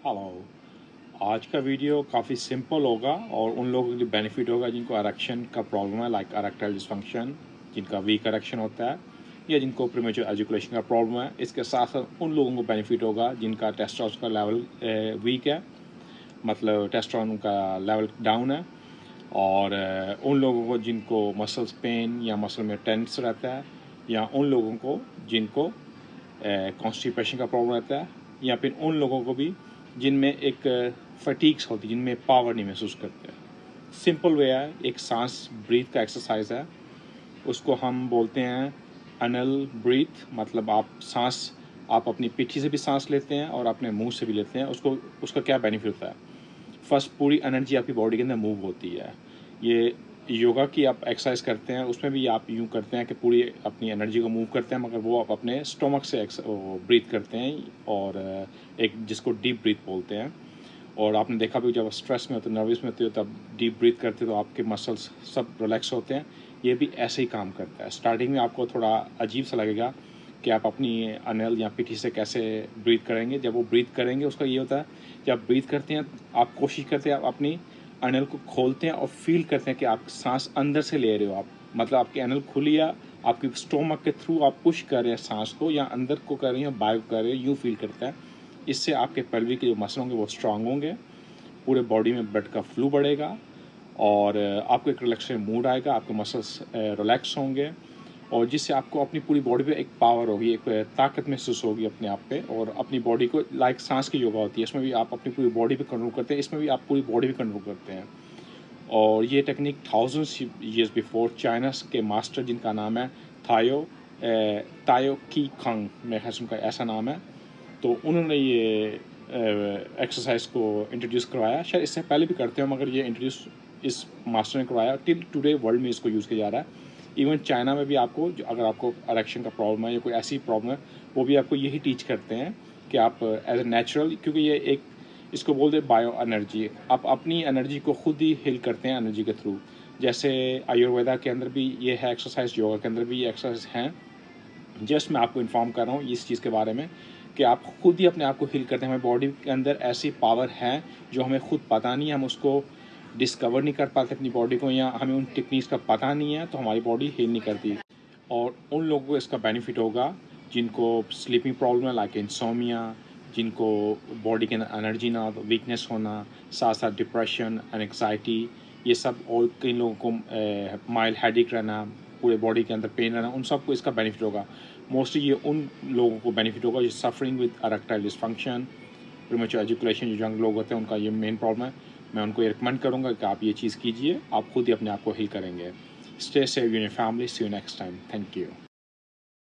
Hello. आज का video काफ़ी सिंपल होगा और उन लोगों के लिए बेनिफिट होगा जिनको इरेक्शन का प्रॉब्लम है, लाइक इरेक्टाइल डिसफंक्शन, जिनका वीक इरेक्शन होता है या जिनको प्रीमेच्योर एजुकेशन का प्रॉब्लम है। इसके साथ साथ उन लोगों को बेनिफिट होगा जिनका टेस्टोस्टेरोन का लेवल वीक है, मतलब टेस्टोस्टेरोन का लेवल डाउन है। और उन लोगों को जिनको मसल्स पेन या मसल में टेंस रहता है, या उन लोगों को जिनको कॉन्स्टिपेशन का प्रॉब्लम रहता है, या फिर उन लोगों को भी जिनमें एक फटीग्स होती है, जिनमें पावर नहीं महसूस करते। सिंपल वे है, एक सांस ब्रीथ का एक्सरसाइज है, उसको हम बोलते हैं अनल ब्रीथ। मतलब आप अपनी पिट्ठी से भी सांस लेते हैं और अपने मुंह से भी लेते हैं। उसका क्या बेनिफिट होता है? फर्स्ट, पूरी एनर्जी आपकी बॉडी के अंदर मूव होती है। ये योगा की आप एक्सरसाइज करते हैं, उसमें भी आप यूँ करते हैं कि पूरी अपनी एनर्जी को मूव करते हैं, मगर वो आप अपने स्टोमक से ब्रीथ करते हैं, और एक जिसको डीप ब्रीथ बोलते हैं। और आपने देखा भी, जब स्ट्रेस में होते हो, नर्वस में होते हो, तब डीप ब्रीथ करते हो तो आपके मसल्स सब रिलैक्स होते हैं। ये भी ऐसे ही काम करता है। स्टार्टिंग में आपको थोड़ा अजीब सा लगेगा कि आप अपनी अनल या पिठी से कैसे ब्रीथ करेंगे। जब वो ब्रीथ करेंगे, उसका ये होता है, जब आप ब्रीथ करते हैं, आप कोशिश करते हैं, आप अपनी अनल को खोलते हैं और फील करते हैं कि आप सांस अंदर से ले रहे हो। आप मतलब आपकी अनल खुली है, आपकी स्टोमक के थ्रू आप पुश कर रहे हैं सांस को, या अंदर को कर रहे हैं, बायो कर रहे हैं, यूँ फील करता है। इससे आपके पेल्विक के जो मसल होंगे वो स्ट्रांग होंगे, पूरे बॉडी में ब्लड का फ्लू बढ़ेगा, और आपको एक रिलैक्सेशन मूड आएगा, आपके मसल्स रिलैक्स होंगे, और जिससे आपको अपनी पूरी बॉडी पे एक पावर होगी, एक ताकत महसूस होगी अपने आप पे, और अपनी बॉडी को, लाइक सांस की योगा होती है, इसमें भी आप अपनी पूरी बॉडी पे कंट्रोल करते हैं, इसमें भी आप पूरी बॉडी पे कंट्रोल करते हैं। और ये technique thousands years before China के मास्टर, जिनका नाम है तायो की खंग, मेरे ख्याल से उनका ऐसा नाम है, तो उन्होंने ये एक्सरसाइज को इंट्रोड्यूस करवाया। शायद इससे पहले भी करते हो, मगर ये इंट्रोड्यूस इस मास्टर ने करवाया। टिल टुडे वर्ल्ड में इसको यूज़ किया जा रहा है। इवन चाइना में भी आपको, अगर आपको इरेक्शन का प्रॉब्लम है या कोई ऐसी प्रॉब्लम है, वो भी आपको यही टीच करते हैं कि आप एज ए नेचुरल, क्योंकि ये एक, इसको बोलते हैं बायो एनर्जी, आप अपनी एनर्जी को खुद ही हील करते हैं एनर्जी के थ्रू। जैसे आयुर्वेदा के अंदर भी ये है एक्सरसाइज, योगा के अंदर भी ये एक्सरसाइज हैं। जस्ट मैं आपको इन्फॉर्म कर रहा हूँ इस चीज़ के बारे में कि आप खुद ही अपने आप को हील करते हैं। हमारी बॉडी के अंदर ऐसी पावर है जो हमें खुद पता नहीं है, हम उसको डिस्कवर नहीं कर पाते अपनी बॉडी को, या हमें उन टेक्निक्स का पता नहीं है, तो हमारी बॉडी हील नहीं करती। और उन लोगों को इसका बेनिफिट होगा जिनको स्लीपिंग प्रॉब्लम है, लाइक इंसोमिया, जिनको बॉडी के अंदर एनर्जी ना हो, वीकनेस होना, साथ साथ डिप्रेशन, एनग्जाइटी, ये सब, और कई लोगों को माइल्ड हेडेक रहना, पूरे बॉडी के अंदर पेन रहना, उन सबको इसका बेनिफिट होगा। मोस्टली ये उन लोगों को बेनिफिट होगा जो suffering with erectile dysfunction, premature education, जो यंग लोग होते हैं, उनका ये मेन प्रॉब्लम है। मैं उनको ये रिकमेंड करूँगा कि आप ये चीज़ कीजिए, आप खुद ही अपने आप को हील करेंगे। Stay safe in your family, see you next time, thank you.